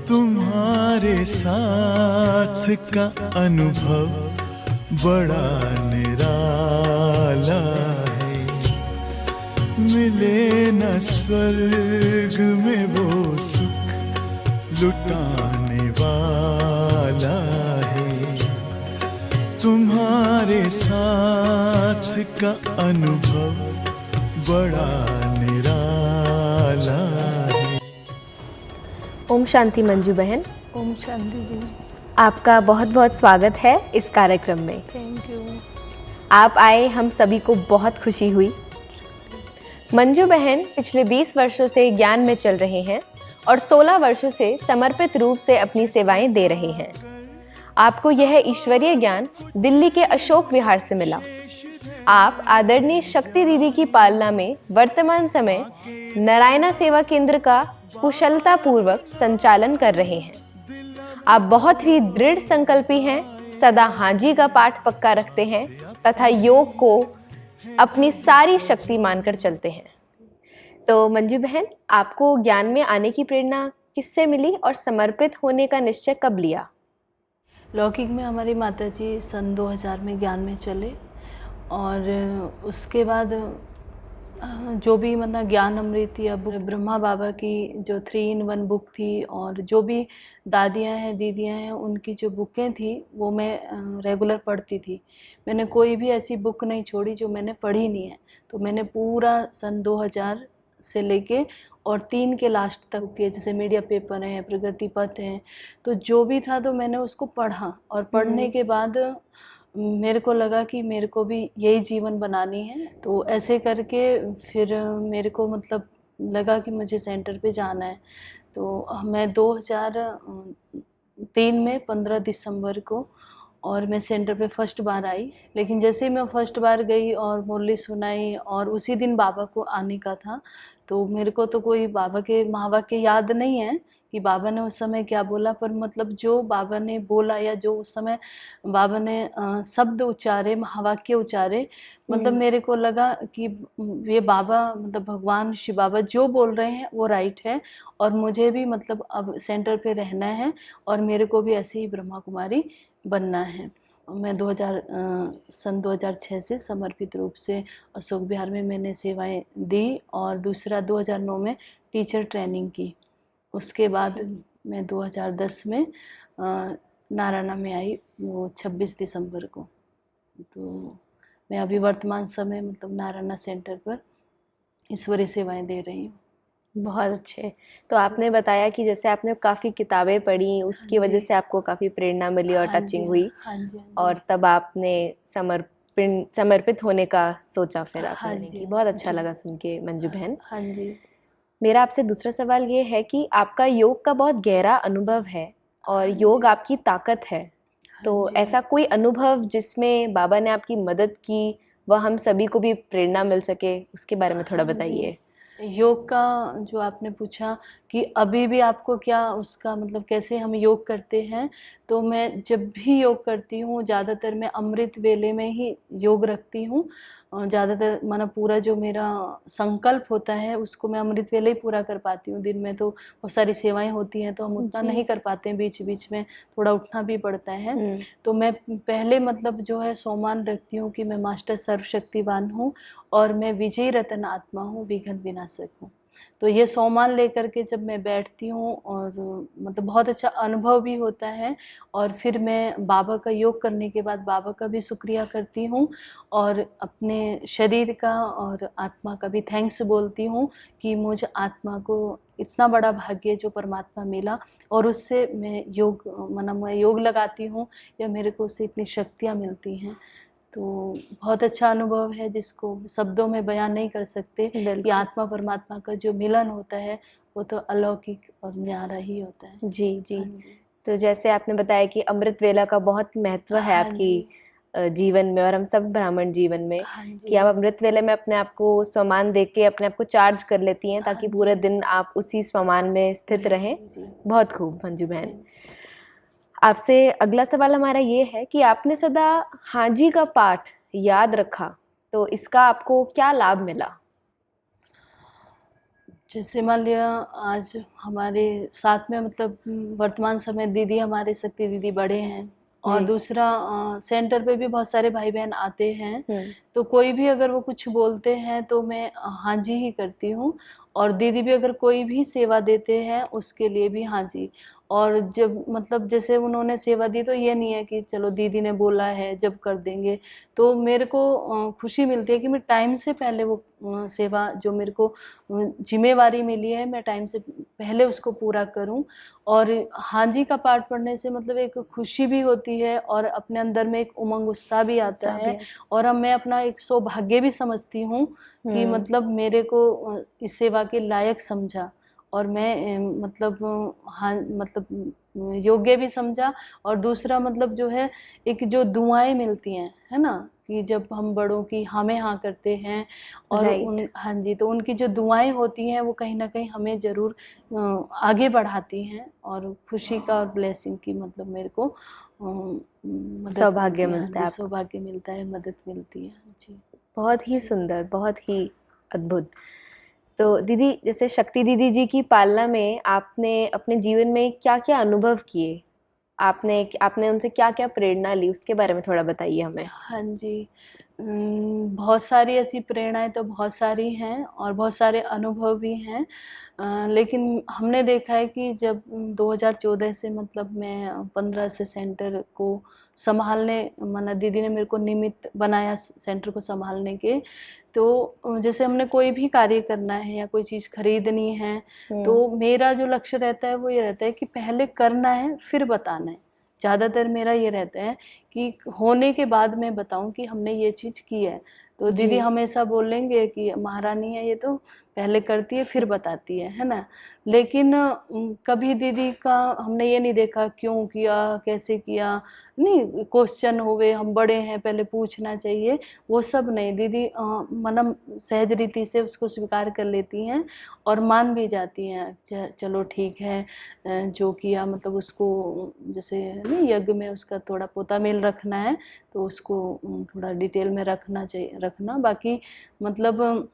तुम्हारे साथ का अनुभव बड़ा निराला है। मिले न स्वर्ग में वो सुख लुटाने वाला है। तुम्हारे साथ का अनुभव बड़ा निराला है। ओम शांति मंजू बहन। ओम शांति जी। आपका बहुत बहुत स्वागत है इस कार्यक्रम में। Thank you. आप आए, हम सभी को बहुत खुशी हुई। मंजू बहन पिछले 20 वर्षों से ज्ञान में चल रहे हैं और 16 वर्षों से समर्पित रूप से अपनी सेवाएं दे रहे हैं। आपको यह ईश्वरीय ज्ञान दिल्ली के अशोक विहार से मिला। आप आदरणीय शक्ति दीदी की पालना में वर्तमान समय नारायणा सेवा केंद्र का कुशलता पूर्वक संचालन कर रहे हैं। आप बहुत ही दृढ़ संकल्पी हैं, सदा हाजी का पाठ पक्का रखते हैं तथा योग को अपनी सारी शक्ति मानकर चलते हैं। तो मंजू बहन, आपको ज्ञान में आने की प्रेरणा किससे मिली और समर्पित होने का निश्चय कब लिया? लौकिक में हमारी माताजी सन 2000 में ज्ञान में चले और उसके बाद जो भी मतलब ज्ञान अमृत या बुक ब्रह्मा बाबा की जो 3-in-1 बुक थी और जो भी दादियाँ हैं दीदियाँ हैं उनकी जो बुकें थी वो मैं रेगुलर पढ़ती थी। मैंने कोई भी ऐसी बुक नहीं छोड़ी जो मैंने पढ़ी नहीं है। तो मैंने पूरा सन 2000 से लेके और 3 के लास्ट तक के जैसे मीडिया पेपर हैं, प्रगति पथ हैं, तो जो भी था तो मैंने उसको पढ़ा और पढ़ने के बाद मेरे को लगा कि मेरे को भी यही जीवन बनानी है। तो ऐसे करके फिर मेरे को मतलब लगा कि मुझे सेंटर पे जाना है। तो मैं 2003 में 15 दिसंबर को और मैं सेंटर पे फर्स्ट बार आई। लेकिन जैसे ही मैं फर्स्ट बार गई और मुरली सुनाई और उसी दिन बाबा को आने का था, तो मेरे को तो कोई बाबा के महावाक्य याद नहीं है कि बाबा ने उस समय क्या बोला, पर मतलब जो बाबा ने बोला या जो उस समय बाबा ने शब्द उच्चारे, महावाक्य उच्चारे, मतलब मेरे को लगा कि ये बाबा मतलब भगवान शिव बाबा जो बोल रहे हैं वो राइट है और मुझे भी मतलब अब सेंटर पे रहना है और मेरे को भी ऐसे ही ब्रह्मा कुमारी बनना है। मैं सन 2006 से समर्पित रूप से अशोक विहार में मैंने सेवाएं दी और दूसरा 2009 में टीचर ट्रेनिंग की। उसके बाद मैं 2010 में नारायणा में आई, वो 26 दिसंबर को। तो मैं अभी वर्तमान समय मतलब नारायणा सेंटर पर ईश्वरीय सेवाएं दे रही हूँ। बहुत अच्छे। तो आपने बताया कि जैसे आपने काफ़ी किताबें पढ़ी, उसकी वजह से आपको काफ़ी प्रेरणा मिली और टचिंग हुई। हाँ जी। और तब आपने समर्पित होने का सोचा फिर आपने कि बहुत अच्छा लगा सुन के मंजू बहन। हाँ जी। मेरा आपसे दूसरा सवाल ये है कि आपका योग का बहुत गहरा अनुभव है और योग आपकी ताकत है। तो ऐसा कोई अनुभव जिसमें बाबा ने आपकी मदद की, वह हम सभी को भी प्रेरणा मिल सके, उसके बारे में थोड़ा बताइए। योग का जो आपने पूछा कि अभी भी आपको क्या उसका मतलब कैसे हम योग करते हैं, तो मैं जब भी योग करती हूँ ज़्यादातर मैं अमृत वेले में ही योग रखती हूँ। ज़्यादातर माना पूरा जो मेरा संकल्प होता है उसको मैं अमृत वेले ही पूरा कर पाती हूँ। दिन में तो बहुत सारी सेवाएं होती हैं तो हम उतना नहीं कर पाते हैं, बीच बीच में थोड़ा उठना भी पड़ता है। तो मैं पहले मतलब जो है सोमान रखती हूँ कि मैं मास्टर सर्वशक्तिवान हूँ और मैं विजयी रतन आत्मा हूँ, विघ्न विनाशक हूँ। तो ये सोमान लेकर के जब मैं बैठती हूँ और मतलब बहुत अच्छा अनुभव भी होता है। और फिर मैं बाबा का योग करने के बाद बाबा का भी शुक्रिया करती हूँ और अपने शरीर का और आत्मा का भी थैंक्स बोलती हूँ कि मुझ आत्मा को इतना बड़ा भाग्य जो परमात्मा मिला और उससे मैं योग लगाती हूँ या मेरे को उससे इतनी शक्तियाँ मिलती हैं। तो बहुत अच्छा अनुभव है जिसको शब्दों में बयान नहीं कर सकते कि आत्मा परमात्मा का जो मिलन होता है वो तो अलौकिक और न्यारा ही होता है। जी जी। तो जैसे आपने बताया कि अमृत वेला का बहुत महत्व है आपकी जीवन में और हम सब ब्राह्मण जीवन में, कि आप अमृत वेले में अपने आप को स्वमान दे के अपने आप को चार्ज कर लेती हैं ताकि पूरे दिन आप उसी स्वमान में स्थित रहें। बहुत खूब मंजू बहन। आपसे अगला सवाल हमारा ये है कि आपने सदा हाजी का पाठ याद रखा, तो इसका आपको क्या लाभ मिला? जैसे मान लिया आज हमारे साथ में मतलब वर्तमान समय दीदी हमारे शक्ति दीदी बड़े हैं, और जी। दूसरा सेंटर पे भी बहुत सारे भाई बहन आते हैं, हम्म। तो कोई भी अगर वो कुछ बोलते हैं तो मैं हाँ जी ही करती हूँ, और दीदी भी अगर कोई भी सेवा देते हैं उसके लिए भी हाँ जी। और जब मतलब जैसे उन्होंने सेवा दी तो ये नहीं है कि चलो दीदी ने बोला है जब कर देंगे, तो मेरे को खुशी मिलती है कि मैं टाइम से पहले वो सेवा जो मेरे को जिम्मेवारी मिली है मैं टाइम से पहले उसको पूरा करूं। और हाँ जी का पाठ पढ़ने से मतलब एक खुशी भी होती है और अपने अंदर में एक उमंग उत्साह भी आता है, और अब मैं अपना एक सौभाग्य भी समझती हूँ कि मतलब मेरे को इस सेवा के लायक समझा, और मैं मतलब हाँ मतलब योग्य भी समझा। और दूसरा मतलब जो है एक जो दुआएं मिलती हैं है ना, कि जब हम बड़ों की हमें हाँ करते हैं और उन हाँ जी, तो उनकी जो दुआएं होती हैं वो कहीं ना कहीं हमें ज़रूर आगे बढ़ाती हैं, और खुशी का और ब्लेसिंग की मतलब मेरे को मदद सौभाग्य मिलती है। मिलता हाँ है जी, सौभाग्य मिलता है, मदद मिलती है जी। बहुत ही सुंदर, बहुत ही अद्भुत। तो दीदी, जैसे शक्ति दीदी जी की पालना में आपने अपने जीवन में क्या-क्या अनुभव किए? आपने आपने उनसे क्या-क्या प्रेरणा ली, उसके बारे में थोड़ा बताइए हमें। हाँ जी। बहुत सारी ऐसी प्रेरणाएँ तो बहुत सारी हैं और बहुत सारे अनुभव भी हैं। लेकिन हमने देखा है कि जब 2014 से मतलब मैं 15 से सेंटर को संभालने माना दीदी ने मेरे को निमित्त बनाया सेंटर को संभालने के, तो जैसे हमने कोई भी कार्य करना है या कोई चीज़ खरीदनी है, तो मेरा जो लक्ष्य रहता है वो ये रहता है कि पहले करना है फिर बताना है। ज़्यादातर मेरा ये रहता है कि होने के बाद मैं बताऊं कि हमने ये चीज़ की है। तो दीदी हमेशा बोलेंगे कि महारानी है ये, तो पहले करती है फिर बताती है ना। लेकिन कभी दीदी का हमने ये नहीं देखा क्यों किया, कैसे किया, नहीं क्वेश्चन हुए हम बड़े हैं पहले पूछना चाहिए, वो सब नहीं। दीदी मतलब सहज रीति से उसको स्वीकार कर लेती हैं और मान भी जाती हैं। चलो ठीक है, जो किया मतलब उसको जैसे नहीं यज्ञ में उसका थोड़ा पोता मेल रखना है तो उसको थोड़ा डिटेल में रखना चाहिए, रखना बाकी मतलब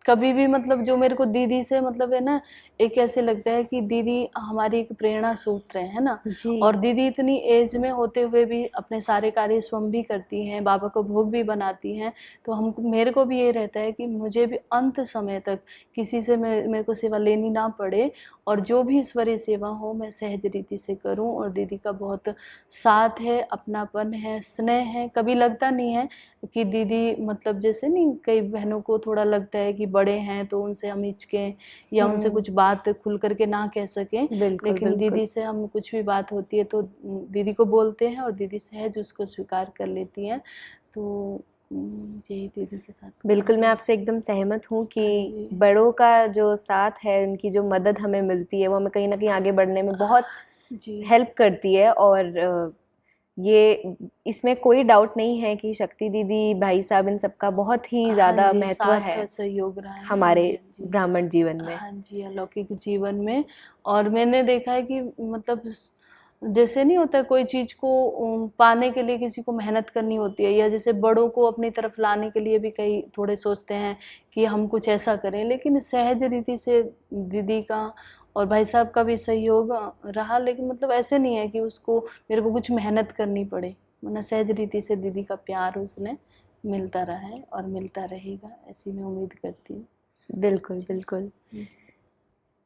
कभी भी मतलब जो मेरे को दीदी से मतलब है ना, एक ऐसे लगता है कि दीदी हमारी एक प्रेरणा सूत्र है ना। और दीदी इतनी एज में होते हुए भी अपने सारे कार्य स्वयं भी करती हैं, बाबा को भोग भी बनाती हैं। तो हम मेरे को भी ये रहता है कि मुझे भी अंत समय तक किसी से मेरे को सेवा लेनी ना पड़े, और जो भी ईश्वरीय सेवा हो मैं सहज रीति से करूं। और दीदी का बहुत साथ है, अपनापन है, स्नेह है, कभी लगता नहीं है कि दीदी मतलब जैसे नहीं कई बहनों को थोड़ा लगता है कि बड़े हैं तो उनसे हम हिचकें या उनसे कुछ बात खुल करके ना कह सकें। लेकिन दीदी से हम कुछ भी बात होती है तो दीदी को बोलते हैं और दीदी सहज उसको स्वीकार कर लेती हैं। तो यही दीदी के साथ। बिल्कुल, मैं आपसे एकदम सहमत हूँ कि बड़ों का जो साथ है, उनकी जो मदद हमें मिलती है वो हमें कहीं ना कहीं आगे बढ़ने में बहुत हेल्प करती है। और ये इसमें कोई डाउट नहीं है कि शक्ति दीदी, भाई साहब, इन सबका बहुत ही ज़्यादा महत्व है सहयोग रहा है हमारे ब्राह्मण जीवन में। हाँ जी, अलौकिक जीवन में। और मैंने देखा है कि मतलब जैसे नहीं होता कोई चीज़ को पाने के लिए किसी को मेहनत करनी होती है, या जैसे बड़ों को अपनी तरफ लाने के लिए भी कई थोड़े सोचते हैं कि हम कुछ ऐसा करें, लेकिन सहज रीति से दीदी का और भाई साहब का भी सहयोग रहा। लेकिन मतलब ऐसे नहीं है कि उसको मेरे को कुछ मेहनत करनी पड़े, वरना सहज रीति से दीदी का प्यार उसने मिलता रहा है और मिलता रहेगा, ऐसी मैं उम्मीद करती हूँ। बिल्कुल बिल्कुल।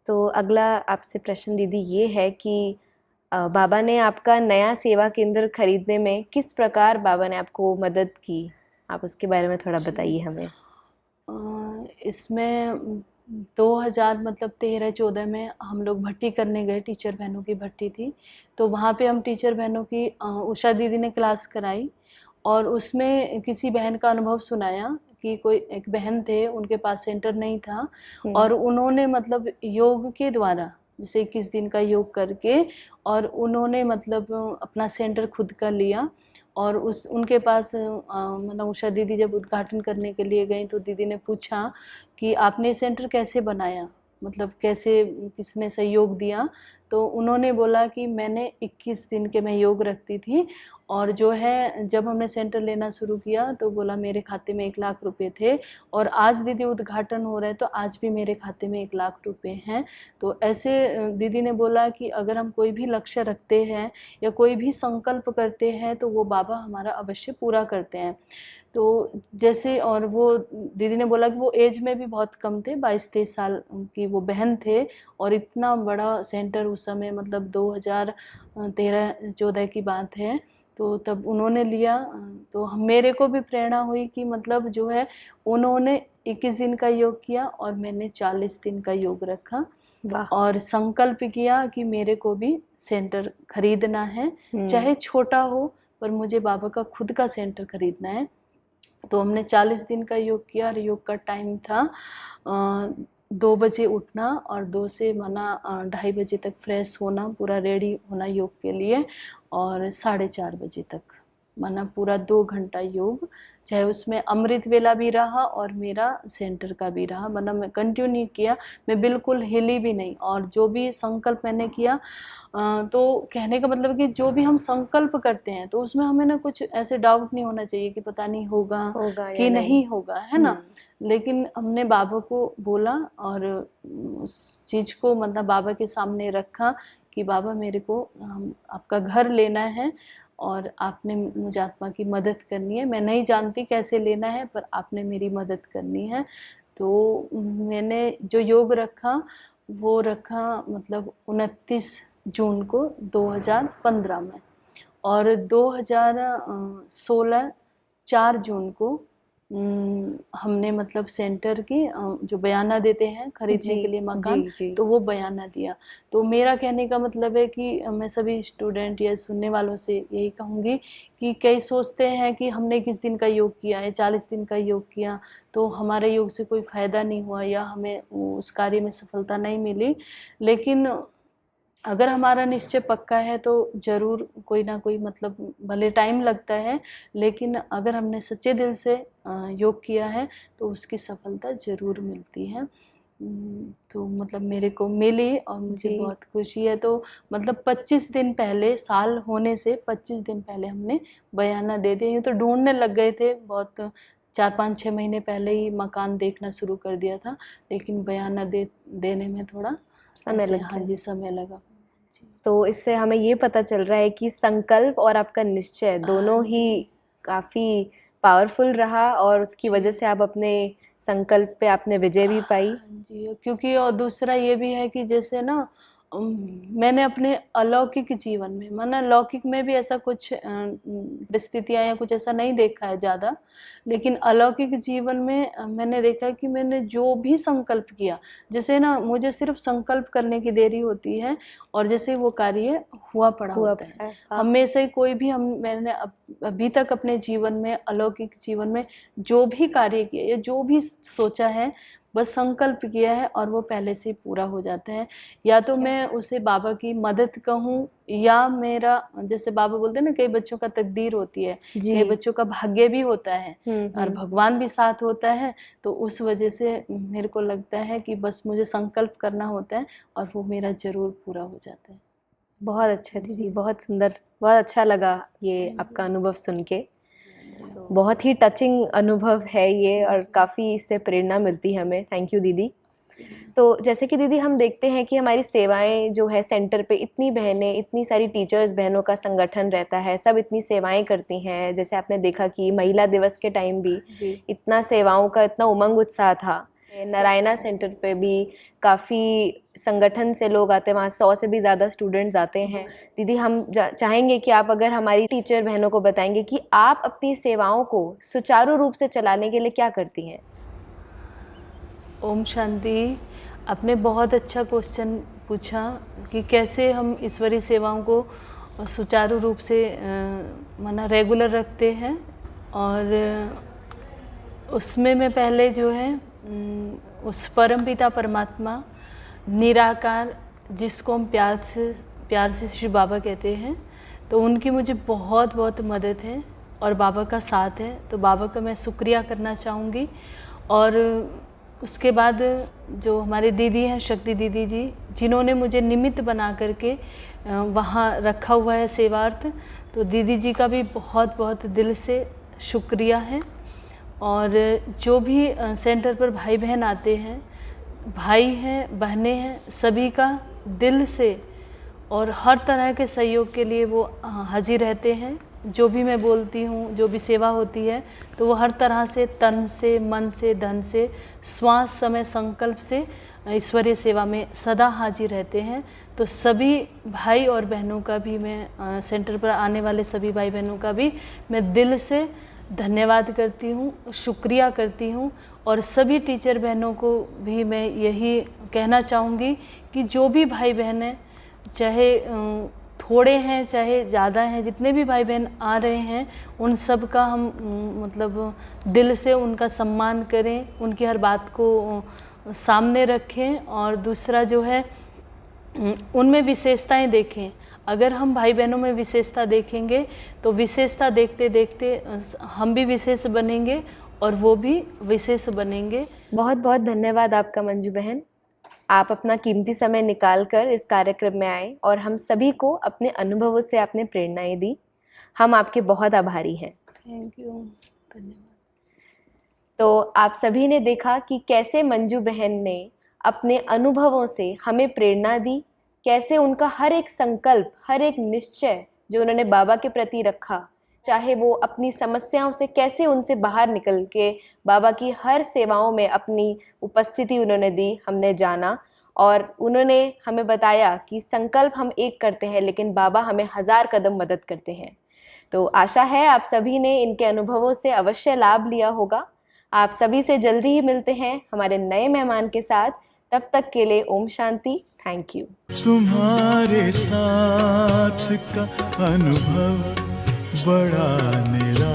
तो अगला आपसे प्रश्न दीदी ये है कि बाबा ने आपका नया सेवा केंद्र खरीदने में किस प्रकार बाबा ने आपको मदद की? आप उसके बारे में थोड़ा बताइए हमें। इसमें 2000 मतलब 13-14 में हम लोग भर्ती करने गए, टीचर बहनों की भर्ती थी, तो वहाँ पे हम टीचर बहनों की उषा दीदी ने क्लास कराई, और उसमें किसी बहन का अनुभव सुनाया कि कोई एक बहन थे, उनके पास सेंटर नहीं था, और उन्होंने मतलब योग के द्वारा जैसे 21 दिन का योग करके, और उन्होंने मतलब अपना सेंटर खुद का लिया। और उनके पास मतलब उषा दीदी जब उद्घाटन करने के लिए गई तो दीदी ने पूछा कि आपने सेंटर कैसे बनाया, मतलब कैसे किसने सहयोग दिया। तो उन्होंने बोला कि मैंने 21 दिन के मैं योग रखती थी, और जो है जब हमने सेंटर लेना शुरू किया तो बोला मेरे खाते में 1 लाख रुपए थे, और आज दीदी उद्घाटन हो रहा है तो आज भी मेरे खाते में 1 लाख रुपए हैं। तो ऐसे दीदी ने बोला कि अगर हम कोई भी लक्ष्य रखते हैं या कोई भी संकल्प करते हैं तो वो बाबा हमारा अवश्य पूरा करते हैं। तो जैसे, और वो दीदी ने बोला कि वो एज में भी बहुत कम थे, 22-23 साल की वो बहन थे, और इतना बड़ा सेंटर उस समय मतलब 2013-14 की बात है, तो तब उन्होंने लिया। तो मेरे को भी प्रेरणा हुई कि मतलब जो है उन्होंने 21 दिन का योग किया और मैंने 40 दिन का योग रखा, और संकल्प किया कि मेरे को भी सेंटर खरीदना है, चाहे छोटा हो पर मुझे बाबा का खुद का सेंटर खरीदना है। तो हमने 40 दिन का योग किया, और योग का टाइम था 2 बजे उठना और 2 से 2:30 बजे तक फ्रेश होना, पूरा रेडी होना योग के लिए, और 4:30 बजे तक पूरा 2 घंटा योग, चाहे उसमें अमृत वेला भी रहा और मेरा सेंटर का भी रहा, मैं कंटिन्यू किया, मैं बिल्कुल हिली भी नहीं। और जो भी संकल्प मैंने किया, तो कहने का मतलब कि जो भी हम संकल्प करते हैं तो उसमें हमें ना कुछ ऐसे डाउट नहीं होना चाहिए कि पता नहीं होगा कि नहीं होगा, है ना। लेकिन हमने बाबा को बोला और उस चीज़ को बाबा के सामने रखा कि बाबा मेरे को आपका घर लेना है और आपने मुझे आत्मा की मदद करनी है, मैं नहीं जानती कैसे लेना है पर आपने मेरी मदद करनी है। तो मैंने जो योग रखा वो रखा 29 जून को 2015 में, और 2016 4 जून को हमने सेंटर की जो बयाना देते हैं खरीदने के लिए मकान, तो वो बयाना दिया। तो मेरा कहने का मतलब है कि मैं सभी स्टूडेंट या सुनने वालों से यही कहूँगी कि कई सोचते हैं कि हमने 21 दिन का योग किया या 40 दिन का योग किया तो हमारे योग से कोई फ़ायदा नहीं हुआ या हमें उस कार्य में सफलता नहीं मिली। लेकिन अगर हमारा निश्चय पक्का है तो ज़रूर कोई ना कोई भले टाइम लगता है, लेकिन अगर हमने सच्चे दिल से योग किया है तो उसकी सफलता ज़रूर मिलती है। तो मेरे को मिली और मुझे बहुत खुशी है। तो 25 दिन पहले, साल होने से 25 दिन पहले हमने बयाना दे दिया। यूँ तो ढूंढने लग गए थे, बहुत 4-5-6 महीने पहले ही मकान देखना शुरू कर दिया था, लेकिन बयाना देने में थोड़ा समय लगा। हाँ जी, समय लगा। तो इससे हमें ये पता चल रहा है कि संकल्प और आपका निश्चय दोनों ही काफ़ी पावरफुल रहा और उसकी वजह से आप अपने संकल्प पे आपने विजय भी पाई। जी, क्योंकि और दूसरा ये भी है कि जैसे ना मैंने अपने अलौकिक जीवन में लौकिक में भी ऐसा कुछ परिस्थितियाँ या कुछ ऐसा नहीं देखा है ज़्यादा, लेकिन अलौकिक जीवन में मैंने देखा है कि मैंने जो भी संकल्प किया, जैसे ना मुझे सिर्फ संकल्प करने की देरी होती है और जैसे वो कार्य हुआ होता है। हमेशा ही कोई भी मैंने अभी तक अपने जीवन में, अलौकिक जीवन में जो भी कार्य किया या जो भी सोचा है, बस संकल्प किया है और वो पहले से पूरा हो जाता है। या तो मैं उसे बाबा की मदद कहूँ या मेरा, जैसे बाबा बोलते हैं ना, कई बच्चों का तकदीर होती है, कई बच्चों का भाग्य भी होता है और भगवान भी साथ होता है। तो उस वजह से मेरे को लगता है कि बस मुझे संकल्प करना होता है और वो मेरा ज़रूर पूरा हो जाता है। बहुत अच्छा दीदी, बहुत सुंदर, बहुत अच्छा लगा ये आपका अनुभव सुन के। बहुत ही टचिंग अनुभव है ये और काफ़ी इससे प्रेरणा मिलती है हमें। थैंक यू दीदी। तो जैसे कि दीदी हम देखते हैं कि हमारी सेवाएं जो है सेंटर पे, इतनी बहनें, इतनी सारी टीचर्स बहनों का संगठन रहता है, सब इतनी सेवाएं करती हैं। जैसे आपने देखा कि महिला दिवस के टाइम भी इतना सेवाओं का इतना उमंग उत्साह था। नारायणा सेंटर पे भी काफ़ी संगठन से लोग आते हैं, वहाँ 100 से भी ज़्यादा स्टूडेंट्स आते हैं। दीदी हम चाहेंगे कि आप अगर हमारी टीचर बहनों को बताएंगे कि आप अपनी सेवाओं को सुचारू रूप से चलाने के लिए क्या करती हैं। ओम शांति। आपने बहुत अच्छा क्वेश्चन पूछा कि कैसे हम ईश्वरीय सेवाओं को सुचारू रूप से रेगुलर रखते हैं, और उसमें मैं पहले जो है उस परमपिता परमात्मा निराकार, जिसको हम प्यार से श्री बाबा कहते हैं, तो उनकी मुझे बहुत बहुत मदद है और बाबा का साथ है। तो बाबा का मैं शुक्रिया करना चाहूँगी। और उसके बाद जो हमारी दीदी हैं शक्ति दीदी जी, जिन्होंने मुझे निमित्त बना करके वहाँ रखा हुआ है सेवार्थ, तो दीदी जी का भी बहुत बहुत दिल से शुक्रिया है। और जो भी सेंटर पर भाई बहन आते हैं, भाई हैं बहनें हैं, सभी का दिल से और हर तरह के सहयोग के लिए वो हाजिर रहते हैं। जो भी मैं बोलती हूँ, जो भी सेवा होती है, तो वो हर तरह से तन से, मन से, धन से, श्वास समय संकल्प से ईश्वरीय सेवा में सदा हाजिर रहते हैं। तो सभी भाई और बहनों का भी मैं सेंटर पर आने वाले सभी भाई बहनों का भी मैं दिल से धन्यवाद करती हूँ, शुक्रिया करती हूँ। और सभी टीचर बहनों को भी मैं यही कहना चाहूँगी कि जो भी भाई बहन हैं, चाहे थोड़े हैं चाहे ज़्यादा हैं, जितने भी भाई बहन आ रहे हैं, उन सब का हम मतलब दिल से उनका सम्मान करें, उनकी हर बात को सामने रखें। और दूसरा जो है, उनमें विशेषताएं देखें। अगर हम भाई बहनों में विशेषता देखेंगे तो विशेषता देखते देखते हम भी विशेष बनेंगे और वो भी विशेष बनेंगे। बहुत बहुत धन्यवाद आपका मंजू बहन। आप अपना कीमती समय निकाल कर इस कार्यक्रम में आए और हम सभी को अपने अनुभवों से आपने प्रेरणाएं दी। हम आपके बहुत आभारी हैं। थैंक यू, धन्यवाद। तो आप सभी ने देखा कि कैसे मंजू बहन ने अपने अनुभवों से हमें प्रेरणा दी, कैसे उनका हर एक संकल्प, हर एक निश्चय जो उन्होंने बाबा के प्रति रखा, चाहे वो अपनी समस्याओं से कैसे उनसे बाहर निकल के बाबा की हर सेवाओं में अपनी उपस्थिति उन्होंने दी, हमने जाना। और उन्होंने हमें बताया कि संकल्प हम एक करते हैं लेकिन बाबा हमें 1000 कदम मदद करते हैं। तो आशा है आप सभी ने इनके अनुभवों से अवश्य लाभ लिया होगा। आप सभी से जल्दी ही मिलते हैं हमारे नए मेहमान के साथ। तब तक के लिए ओम शांति। Thank you. तुम्हारे साथ का अनुभव बड़ा निराला